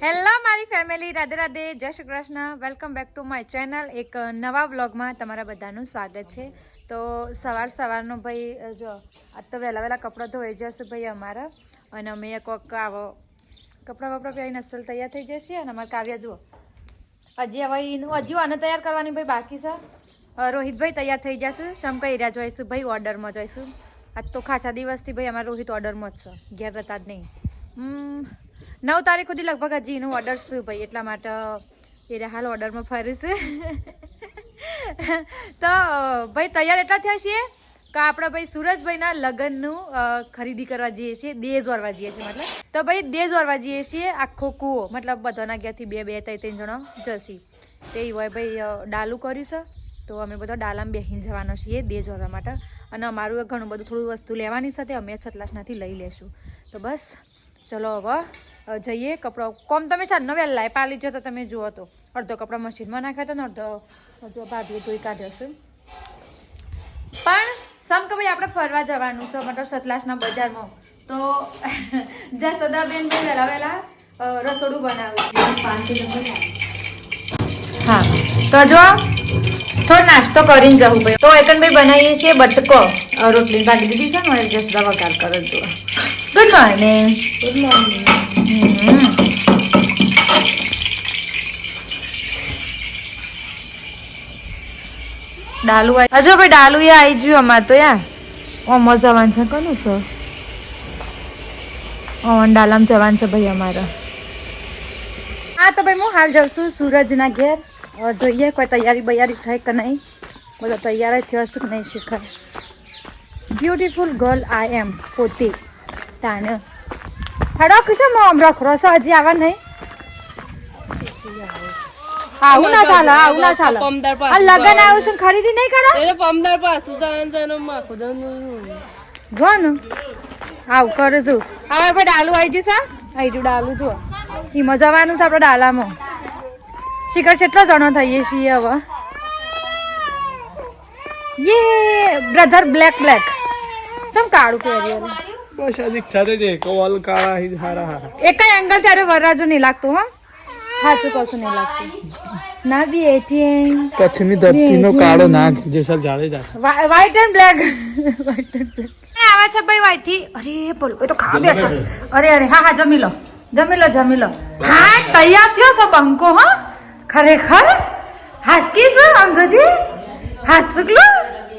Hello મારી family, Radhe Radhe, જય Shri Krishna. Welcome back to my channel. એક નવા વ્લોગમાં તમારા બધાનું સ્વાગત છે. તો સવારનો ભાઈ જો આજ તો વહેલા કપડાં ધોઈ જશે ભાઈ અમારા, અને અમે કોઈક આવો કપડાં વપડા પહેરીને અસલ તૈયાર થઈ જશે. અને અમારે કાવ્યા જુઓ હજી આને તૈયાર કરવાની ભાઈ બાકી છે. રોહિતભાઈ તૈયાર થઈ જશે. શંકર એરિયા જોઈશું ભાઈ, ઓર્ડરમાં જોઈશું. આજ તો ખાસા દિવસથી ભાઈ અમારે રોહિત ઓર્ડરમાં જ છે, ઘેર રહેતા જ નહીં. 9 તારીખ સુધી લગભગ હજી એનું ઓર્ડર છે ભાઈ, એટલા માટે એ હાલ ઓર્ડરમાં ફરી છે. તો ભાઈ તૈયાર એટલા થયા છીએ કે આપણે ભાઈ સુરજભાઈના લગ્નનું ખરીદી કરવા જઈએ છીએ, દેજ ઓરવા જઈએ છીએ. મતલબ તો ભાઈ દેજ ઓરવા જઈએ છીએ, આખો કૂવો, મતલબ બધાના ઘેરથી 2-3 જણો જશી. તે હોય ભાઈ ડાલું કર્યું છે, તો અમે બધા ડાલામાં બેસીને જવાનો છીએ દેજ ઓરવા માટે. અને અમારું ઘણું બધું થોડું વસ્તુ લેવાની સાથે અમે સતલાસનાથી લઈ લેશું. તો બસ ચલો હવે જઈએ. કપડાં કોમ તમે સાંજનો વહેલા પાલી જો તો તમે જુઓ તો અડધો કપડાં મશીનમાં નાખ્યા હતા ને અડધો ભાભીએ ધોઈ કાઢ્યો છે. પણ સમ કે ભાઈ આપણે ફરવા જવાનું છે, મતલબ સતલાસના બજારમાં. તો જસોદાબેન ભાઈ વહેલા રસોડું બનાવ્યું. હા તો જો થોડો નાસ્તો કરીને જવું ભાઈ. તો એકનભાઈ બનાવીએ છીએ બટકો, રોટલી ભાગી દીધી છે ને, મારી જસદા વઘાર કરે જો. Good morning. Good morning. ડાલુ હજુ ભાઈ ડાલુ એ આવી ગયું અમારે તો યાર. ઓમર જવાન છે કોનું છે? ઓમન ડાલામ જવાન છે ભાઈ અમારે. હા તો ભાઈ હું હાલ જાઉં છું સૂરજના ઘેર. જોઈએ કોઈ તૈયારી થાય કે નહીં. બધો તૈયાર જ થયો હશે કે નહીં શીખાય. બ્યુટીફુલ ગર્લ આઈ એમ પોતે તાને હડો કુશા મોમ રખરો છો હજી આવા નહીં. આવું ના ચાલે, આવું ના ચાલે. આ લગન આવ્યું છે ખરીદી નહીં કરો એટલે પમદાર પાછું જાન માખું દન જો ને આવું કરું છું. હવે ભાઈ ડાલું આવી ગયું છે, આવી ગયું ડાલું જો એમાં જવાનું છે આપણે ડાલામાં. શિખર કેટલો જણો થઈએ છીએ હવે. યે બ્રધર બ્લેક ચમ કાળું પહેર્યું બસ અધિક છાતે દે કોલ કાળા હી હારા એક એંગલ ત્યારે વરરાજુ નહીં લાગતું. હા સાચું કશું નહીં લાગતું. ના બી એટીએમ કચ્છની ધરતીનો કાળો નાગ Jesal Jadeja, white and black. White and black આવે છે ભાઈ વાઈટ થી. અરે બોલો એ તો ખાવા બેઠા. અરે હા જમી લો. હા તૈયાર થયો છો બંકો. હા ખરેખર હાસકી છે અંજજી, હાસકલો. ફોન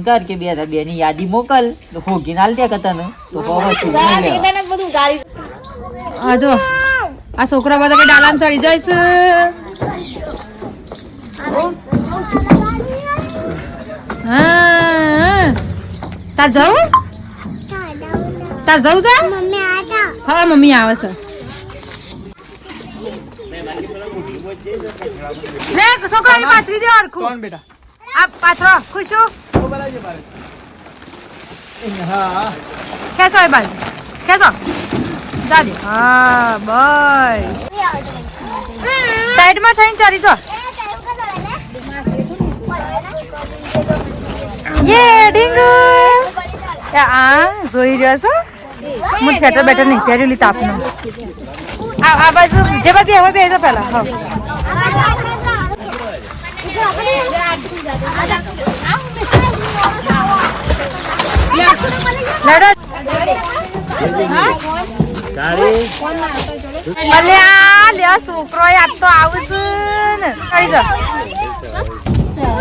કર કે 2 ની યાદી મોકલ હોગી નાલ દે તને તો જો આ છોકરા બધા ડાલામ ચડી જઈશ. તાર જવું છે? હા મમ્મી આવે છે. લે છોકરાની પાથરી દે હરખું. કોણ બેટા? આ પાથરો ખુશુ. હા ખેંચો એ બાજુ ખેંચો દાદી. હા બસ સાઈડમાં થઈને ચારી છો. યે ડીંગુ આ જોઈ રહ્યો છો. હું સેટર બેટર નહીં પહેરેલી તાપનું. આ બાજુ જે બાજુ હવે બે પેલા હા છોકરો યાદ તો આવું છે ને.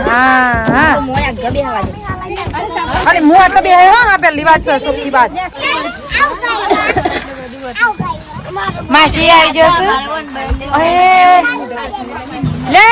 હા અરે હું આ તો બે હા પેલી વાત છે સુખી વાત. માસી આવી જશે. લે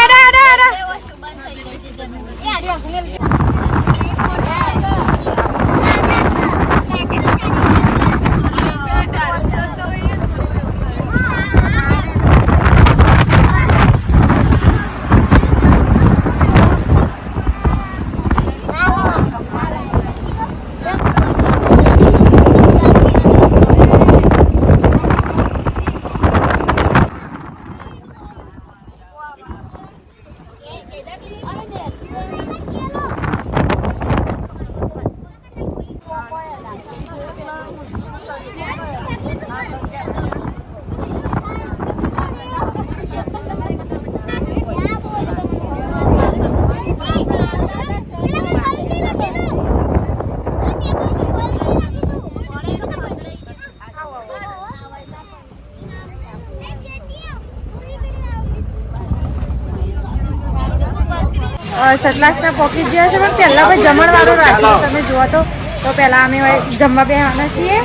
સતલાસના પોકેટ જેવા છે પણ પહેલા ભાઈ જમણવાળો રાખ્યો તમે જુઓ તો પહેલા અમે જમવા બેસવાના છીએ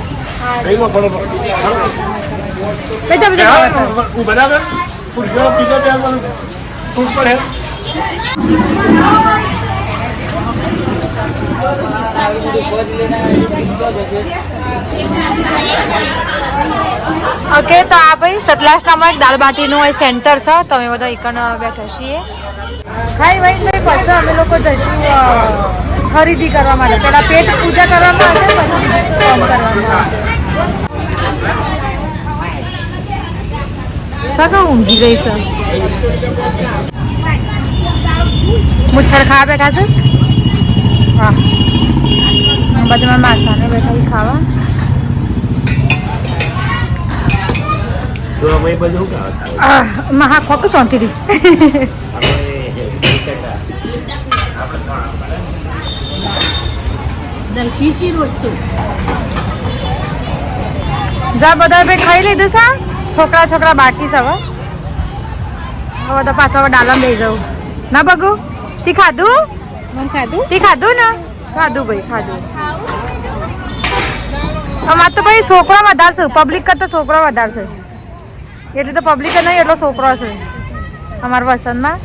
ભાઈ તમે ઓકે તો આ ભાઈ સતલાસનામાં એક દાળ બાટીનું સેન્ટર છે તો અમે બધા એકન બેઠા છીએ ખાઈ ભાઈ પછી અમે લોકો જઈશું ખરીદી કરવા માટે પેલા પેટ પૂજા કરવામાં આવે પછી કામ કરવામાં આવે સગા ઊંઘી ગઈ છે મુઠ્ઠર ખાવા બેઠા છે હા બધા માસાને બેઠા ખાવા મહા ખોટું શાંતિથી જા બધા ભાઈ ખાઈ લીધું છે છોકરા બાકી છે હવે તો પાછા ડાલમ લઈ જવું ના બગુ તી ખાધું તી ખાધું ને ખાધું ભાઈ ખાધું અમારે તો ભાઈ છોકરો વધારે છે પબ્લિક કરતા છોકરો વધારે છે એટલે તો પબ્લિક નહીં એટલો છોકરો છે અમારા વસંતમાં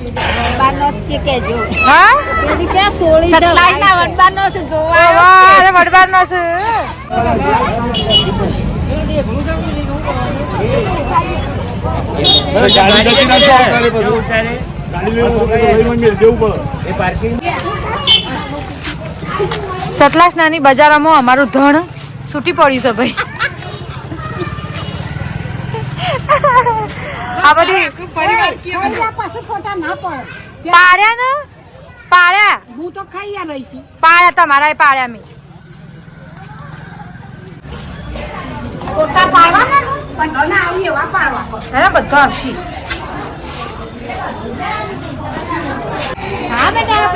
હા વડબારનો છે સતલાસ નાની બજારમાં અમારું ધણ છૂટી પડ્યું છે ભાઈ આ બધી પાડ્યા ને પાડ્યા હું તો ખાઈ રહી છું પાડ્યા તમારા પાડ્યા મેં બધા આવશે હા બેટા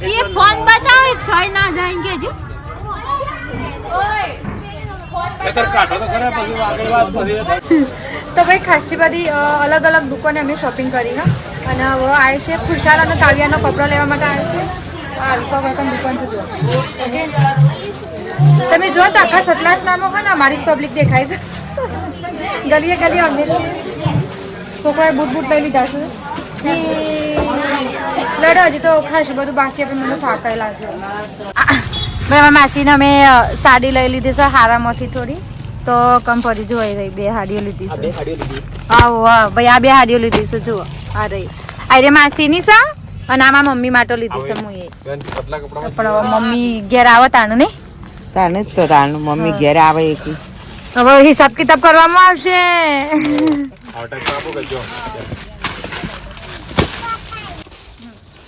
ये फोन बचाओ छय ना जाएंगे जो તો ભાઈ ખાસી બધી અલગ અલગ દુકાને અમે શોપિંગ કરી હા અને હવે આવે છે ખુશાલ અને કાવ્યાનો કપડો લેવા માટે આવે છે આ અલ્ફા વેકન દુકાન છે જો ઓકે તમે જો તો આખા સતલાસનામાં હોય ને અમારી પબ્લિક દેખાય છે ગલીએ ગલીએ અમે છોકરાએ બૂટ લઈ લીધા છે લડો હજી તો ખાસી બધું બાકી આપણે મને થાકાઈ લાગ્યું ભાઈ માસીને અમે સાડી લઈ લીધી છે હારામાંથી થોડી તો કમ્ફર્ટ જોઈ રહી બે હાડીઓ લીધી છે આવો હા ભાઈ આ બે હાડીઓ લીધી છે જુઓ આ રહી આ રે માસીની છે અને આમાં મમ્મી માટે લીધી છે હું એ પણ મમ્મી ઘેર આવે તાનું નહીં તાનું જ તો તાનું મમ્મી ઘેર આવે એકી હવે હિસાબ કિતાબ કરવામાં આવશે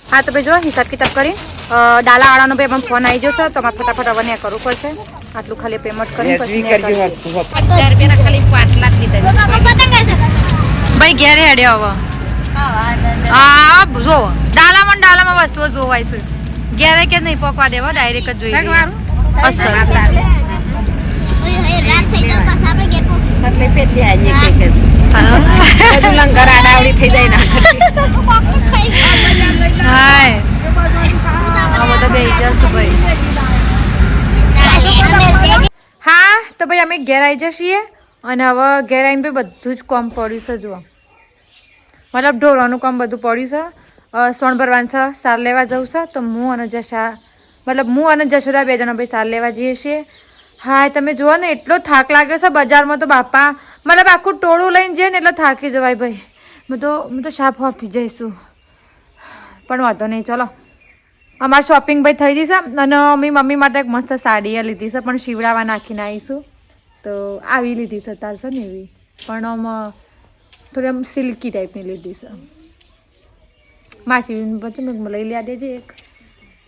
હા તો ભાઈ જો હિસાબ કિતાબ કરી ડાલાવાળાનો ભાઈ પણ ફોન આવી જશે તો મારે ફટાફટ હવે ને કરવું પડશે આટલું ખાલી પેમેન્ટ કરી પછી ખાલી પાટલા જ લીધા ભાઈ ઘેર હેડ્યો હવે હા જો ડાલામાં વસ્તુઓ જોવાય છે ઘેરે કે નહીં પોકવા દેવા ડાયરેક્ટ જ જોઈ અસર હા તો ભાઈ અમે ઘેર આવી જઈએ અને હવે ઘેર આવીને ભાઈ બધું જ કામ પડ્યું છે જુઓ મતલબ ઢોરવાનું કામ બધું પડ્યું છે સોણ ભરવાનું છે સાર લેવા જવું છે તો હું અને જશોદા બે જણા ભાઈ સાર લેવા જઈએ છીએ હા તમે જુઓ ને એટલો થાક લાગે છે બજારમાં તો બાપા મતલબ આખું ટોળું લઈને જઈએ ને એટલે થાકી જવાય ભાઈ હું તો શાપ આપી જઈશું પણ વાંધો નહીં ચલો અમારી શોપિંગ ભાઈ થઈ જશે અને મમ્મી માટે એક મસ્ત સાડી લીધી છે પણ શિવડાવા નાખીને આવીશું તો આવી લીધી છે તાર છે ને એવી પણ આમ થોડી આમ સિલ્કી ટાઈપની લીધી છે માસી પછી મેં લઈ લ્યા દેજે એક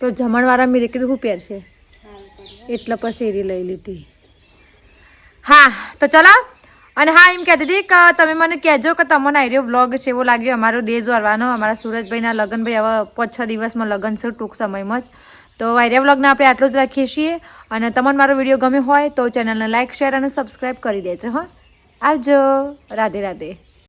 તો જમણવાળા મેં કીધું શું પહેરશે એટલે પછી એરી લઈ લીધી. હા તો ચલો. અને હા એમ કહેતી હતી કે તમે મને કહેજો કે તમને આઈડિયો બ્લોગ છે એવો લાગ્યો અમારો દેશ વારવાનો. અમારા સુરજભાઈના લગ્ન ભાઈ હવે 5-6 દિવસમાં લગ્ન છે ટૂંક સમયમાં જ. તો આઈડિયા બ્લોગને આપણે આટલું જ રાખીએ છીએ. અને તમને મારો વિડીયો ગમ્યો હોય તો ચેનલને લાઇક શેર અને સબસ્ક્રાઈબ કરી દેજો. હા આવજો. રાધે રાધે.